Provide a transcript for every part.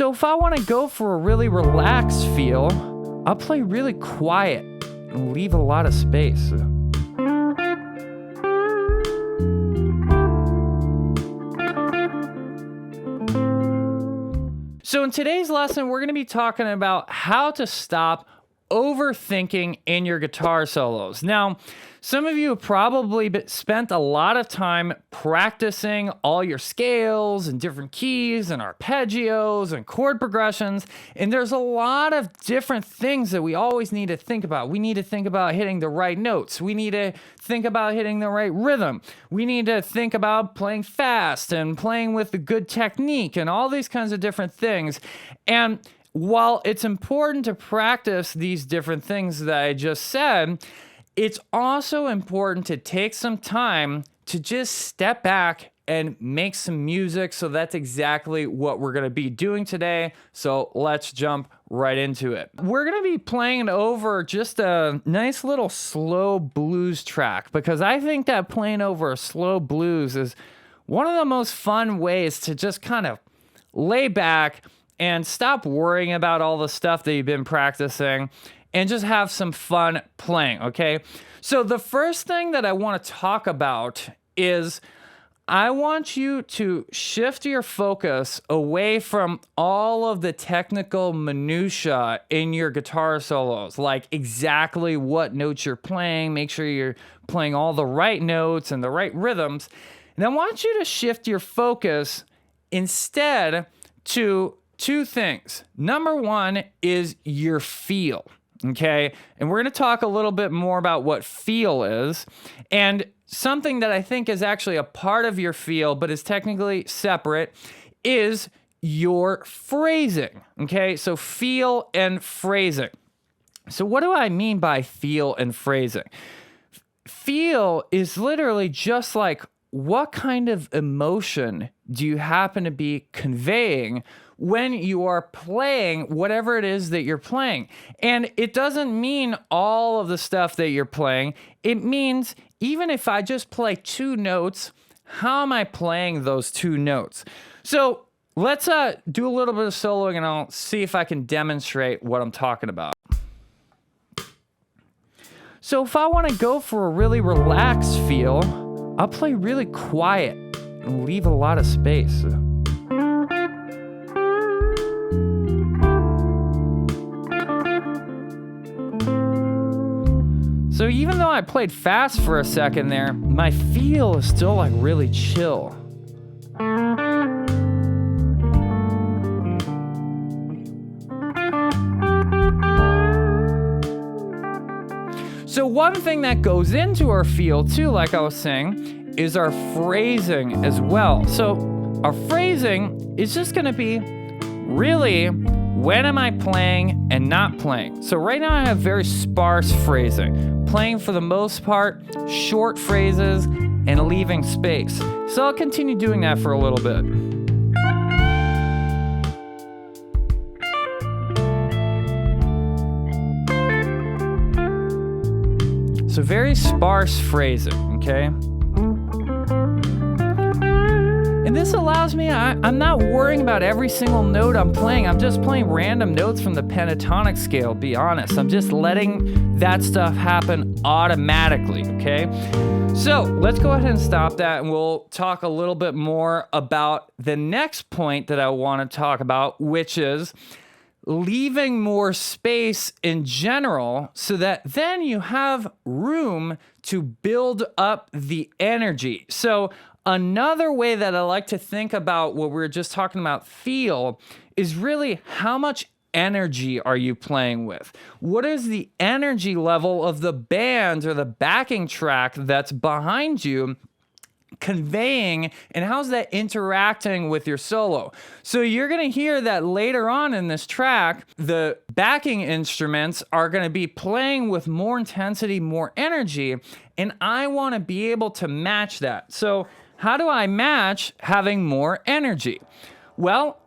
So if I want to go for a really relaxed feel, I'll play really quiet and leave a lot of space. So in today's lesson, we're going to be talking about how to stop overthinking in your guitar solos. Now, some of you have probably spent a lot of time practicing all your scales and different keys and arpeggios and chord progressions, and there's a lot of different things that we always need to think about. We need to think about hitting the right notes. We need to think about hitting the right rhythm. We need to think about playing fast and playing with a good technique and all these kinds of different things. And while it's important to practice these different things that I just said, it's also important to take some time to just step back and make some music. So that's exactly what we're going to be doing today. So let's jump right into it. We're going to be playing over just a nice little slow blues track, because I think that playing over a slow blues is one of the most fun ways to just kind of lay back and stop worrying about all the stuff that you've been practicing and just have some fun playing, okay? So the first thing that I want to talk about is I want you to shift your focus away from all of the technical minutia in your guitar solos, like exactly what notes you're playing, make sure you're playing all the right notes and the right rhythms. And I want you to shift your focus instead to two things. Number one is your feel, okay? And we're going to talk a little bit more about what feel is. And something that I think is actually a part of your feel, but is technically separate, is your phrasing, okay? So feel and phrasing. So what do I mean by feel and phrasing? Feel is literally just like, what kind of emotion do you happen to be conveying when you are playing whatever it is that you're playing? And it doesn't mean all of the stuff that you're playing. It means even if I just play two notes, how am I playing those two notes? So let's do a little bit of soloing and I'll see if I can demonstrate what I'm talking about. So if I want to go for a really relaxed feel, I'll play really quiet and leave a lot of space. So even though I played fast for a second there, my feel is still like really chill. So one thing that goes into our feel too, like I was saying, is our phrasing as well. So our phrasing is just going to be really, when am I playing and not playing? So right now I have very sparse phrasing, playing for the most part, short phrases and leaving space. So I'll continue doing that for a little bit. So very sparse phrasing, okay? And this allows me, I'm not worrying about every single note I'm playing. I'm just playing random notes from the pentatonic scale, be honest. I'm just letting that stuff happen automatically, okay? So let's go ahead and stop that and we'll talk a little bit more about the next point that I want to talk about, which is leaving more space in general so that then you have room to build up the energy. So another way that I like to think about what we were just talking about feel is really how much energy are you playing with? What is the energy level of the band or the backing track that's behind you conveying, and how's that interacting with your solo? So you're going to hear that later on in this track, the backing instruments are going to be playing with more intensity, more energy, and I want to be able to match that. So how do I match having more energy? Well,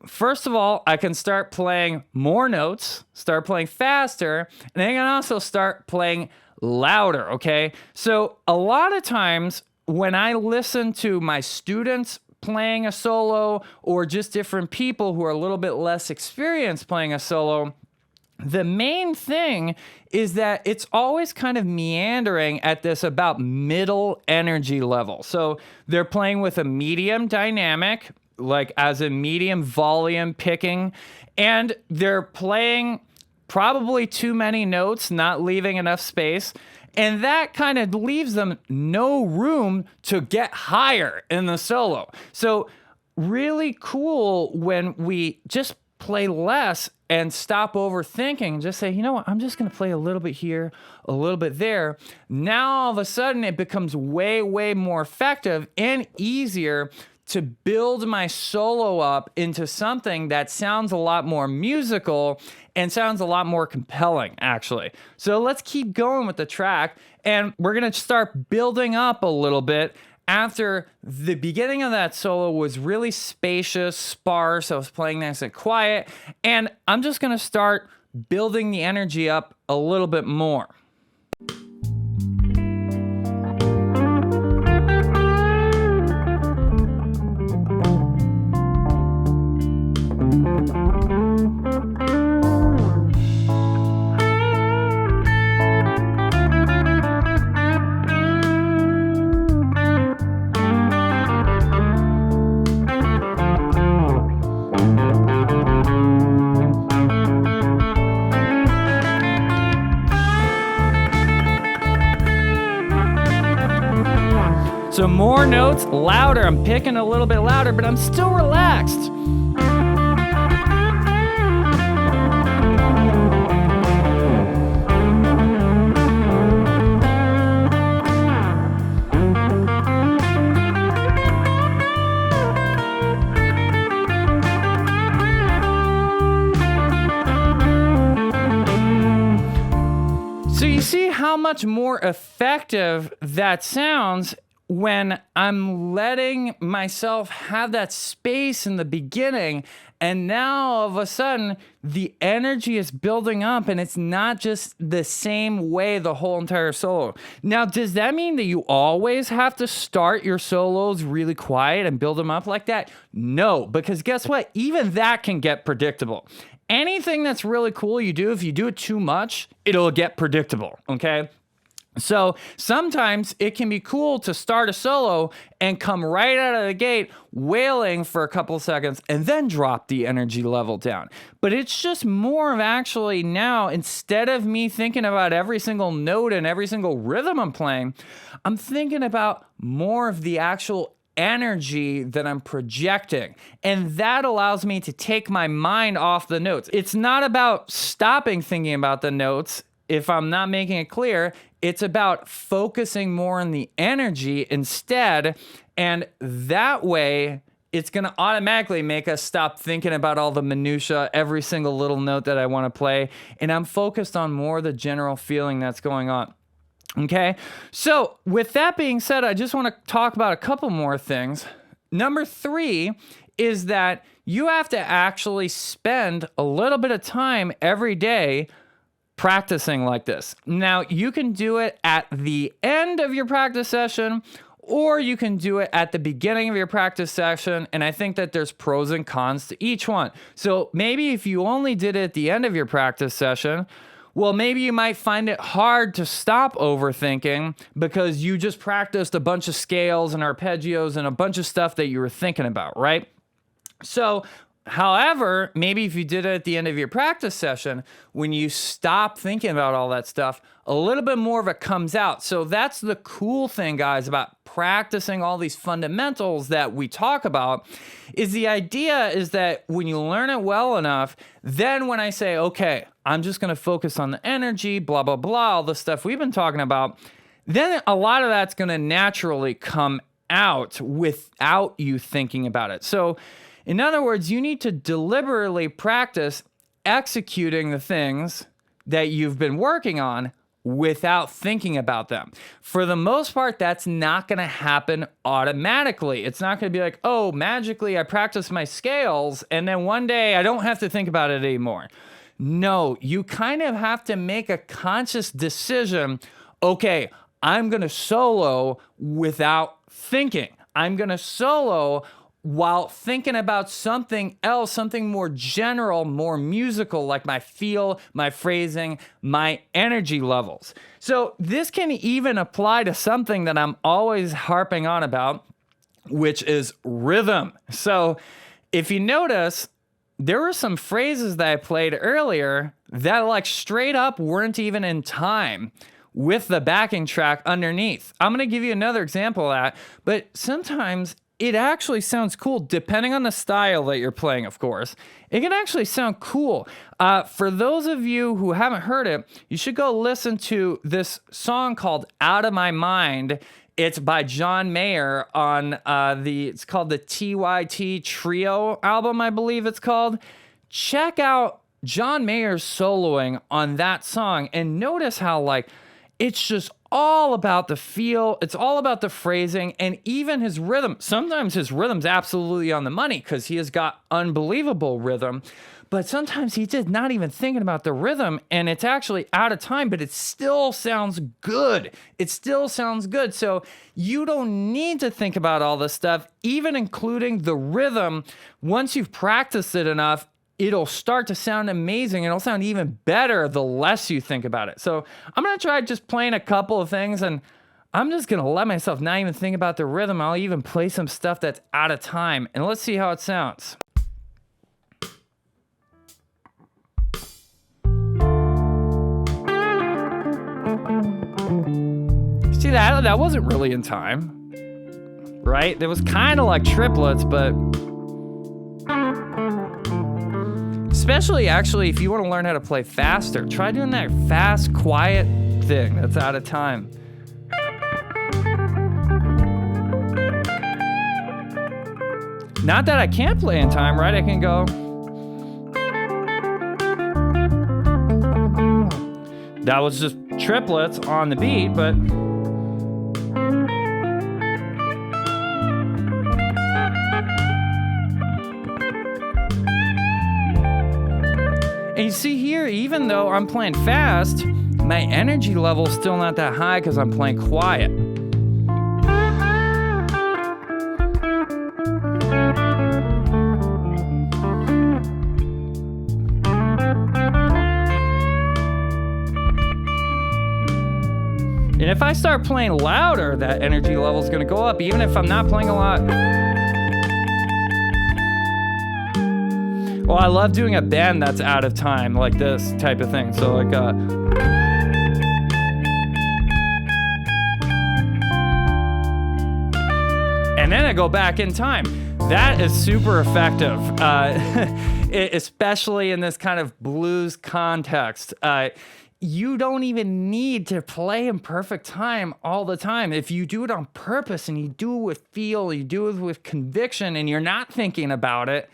first of all, I can start playing more notes, start playing faster, and I can also start playing louder, okay? So a lot of times when I listen to my students playing a solo or just different people who are a little bit less experienced playing a solo, the main thing is that it's always kind of meandering at this about middle energy level. So they're playing with a medium dynamic, like as a medium volume picking, and they're playing probably too many notes, not leaving enough space. And that kind of leaves them no room to get higher in the solo. So really cool when we just play less and stop overthinking and just say, you know what, I'm just going to play a little bit here, a little bit there. Now, all of a sudden, it becomes way, way more effective and easier to build my solo up into something that sounds a lot more musical and sounds a lot more compelling, actually. So let's keep going with the track, and we're going to start building up a little bit. After the beginning of that solo was really spacious, sparse, I was playing nice and quiet, and I'm just going to start building the energy up a little bit more. So more notes, louder. I'm picking a little bit louder, but I'm still relaxed. So you see how much more effective that sounds when I'm letting myself have that space in the beginning, and now all of a sudden the energy is building up and it's not just the same way the whole entire solo. Now, does that mean that you always have to start your solos really quiet and build them up like that? No, because guess what? Even that can get predictable. Anything that's really cool you do, if you do it too much, it'll get predictable, okay? So sometimes it can be cool to start a solo and come right out of the gate wailing for a couple of seconds and then drop the energy level down. But it's just more of actually now, instead of me thinking about every single note and every single rhythm I'm playing, I'm thinking about more of the actual energy that I'm projecting. And that allows me to take my mind off the notes. It's not about stopping thinking about the notes if I'm not making it clear. It's about focusing more on the energy instead, and that way it's going to automatically make us stop thinking about all the minutia, every single little note that I want to play, and I'm focused on more the general feeling that's going on. Okay, so with that being said, I just want to talk about a couple more things. Number 3 is that you have to actually spend a little bit of time every day practicing like this. Now, you can do it at the end of your practice session, or you can do it at the beginning of your practice session, and I think that there's pros and cons to each one. So maybe if you only did it at the end of your practice session, well, maybe you might find it hard to stop overthinking because you just practiced a bunch of scales and arpeggios and a bunch of stuff that you were thinking about, right? So however, maybe if you did it at the end of your practice session, when you stop thinking about all that stuff, a little bit more of it comes out. So that's the cool thing, guys, about practicing all these fundamentals that we talk about, is the idea is that when you learn it well enough, then when I say, okay, I'm just going to focus on the energy, blah, blah, blah, all the stuff we've been talking about, then a lot of that's going to naturally come out without you thinking about it. So in other words, you need to deliberately practice executing the things that you've been working on without thinking about them. For the most part, that's not going to happen automatically. It's not going to be like, oh, magically I practice my scales and then one day I don't have to think about it anymore. No, you kind of have to make a conscious decision. Okay, I'm going to solo without thinking. I'm going to solo while thinking about something else, something more general, more musical, like my feel, my phrasing, my energy levels. So this can even apply to something that I'm always harping on about, which is rhythm. So if you notice, there were some phrases that I played earlier that like straight up weren't even in time with the backing track underneath. I'm going to give you another example of that, but sometimes it actually sounds cool, depending on the style that you're playing, of course. It can actually sound cool. For those of you who haven't heard it, you should go listen to this song called Out of My Mind. It's by John Mayer on it's called the TYT Trio album, I believe it's called. Check out John Mayer's soloing on that song and notice how like it's just all about the feel. It's all about the phrasing and even his rhythm. Sometimes his rhythm's absolutely on the money because he has got unbelievable rhythm. But sometimes he's just not even thinking about the rhythm and it's actually out of time, but it still sounds good. It still sounds good. So you don't need to think about all this stuff, even including the rhythm. Once you've practiced it enough, it'll start to sound amazing. It'll sound even better the less you think about it. So I'm going to try just playing a couple of things and I'm just going to let myself not even think about the rhythm. I'll even play some stuff that's out of time and let's see how it sounds. See that wasn't really in time, right? It was kind of like triplets, but especially actually if you want to learn how to play faster, try doing that fast, quiet thing that's out of time. Not that I can't play in time, right? I can go. That was just triplets on the beat, but and you see here, even though I'm playing fast, my energy level is still not that high because I'm playing quiet. And if I start playing louder, that energy level is going to go up, even if I'm not playing a lot. Well, I love doing a bend that's out of time, like this type of thing. So like and then I go back in time. That is super effective, especially in this kind of blues context. You don't even need to play in perfect time all the time. If you do it on purpose and you do it with feel, you do it with conviction, and you're not thinking about it,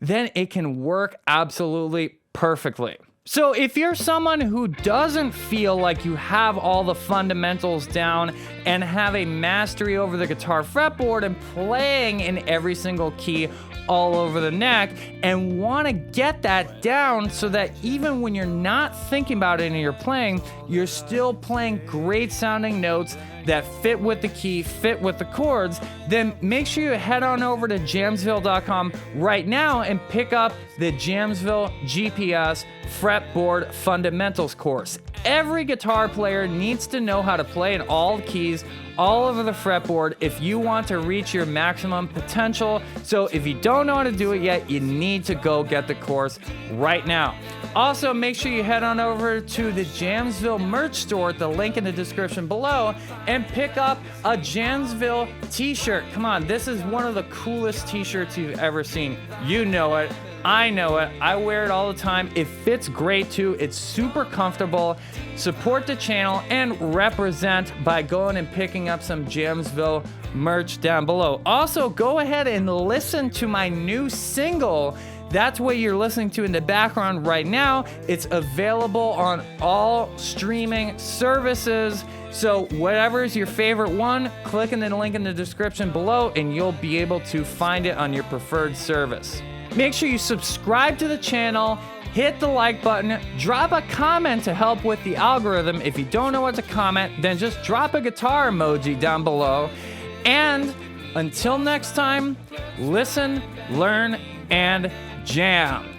then it can work absolutely perfectly. So if you're someone who doesn't feel like you have all the fundamentals down and have a mastery over the guitar fretboard and playing in every single key all over the neck and want to get that down so that even when you're not thinking about it and you're playing, you're still playing great sounding notes that fit with the key, fit with the chords, then make sure you head on over to jamsville.com right now and pick up the Jamsville GPS Fretboard Fundamentals course. Every guitar player needs to know how to play in all the keys, all over the fretboard if you want to reach your maximum potential. So if you don't know how to do it yet, you need to go get the course right now. Also, make sure you head on over to the Jamsville merch store at the link in the description below and pick up a Jamsville t-shirt. Come on, this is one of the coolest t-shirts you've ever seen. You know it. I know it. I wear it all the time. It fits great too. It's super comfortable. Support the channel and represent by going and picking up some Jamsville merch down below. Also, go ahead and listen to my new single. That's what you're listening to in the background right now. It's available on all streaming services. So whatever is your favorite one, click in the link in the description below and you'll be able to find it on your preferred service. Make sure you subscribe to the channel, hit the like button, drop a comment to help with the algorithm. If you don't know what to comment, then just drop a guitar emoji down below. And Until next time, listen, learn, and jam.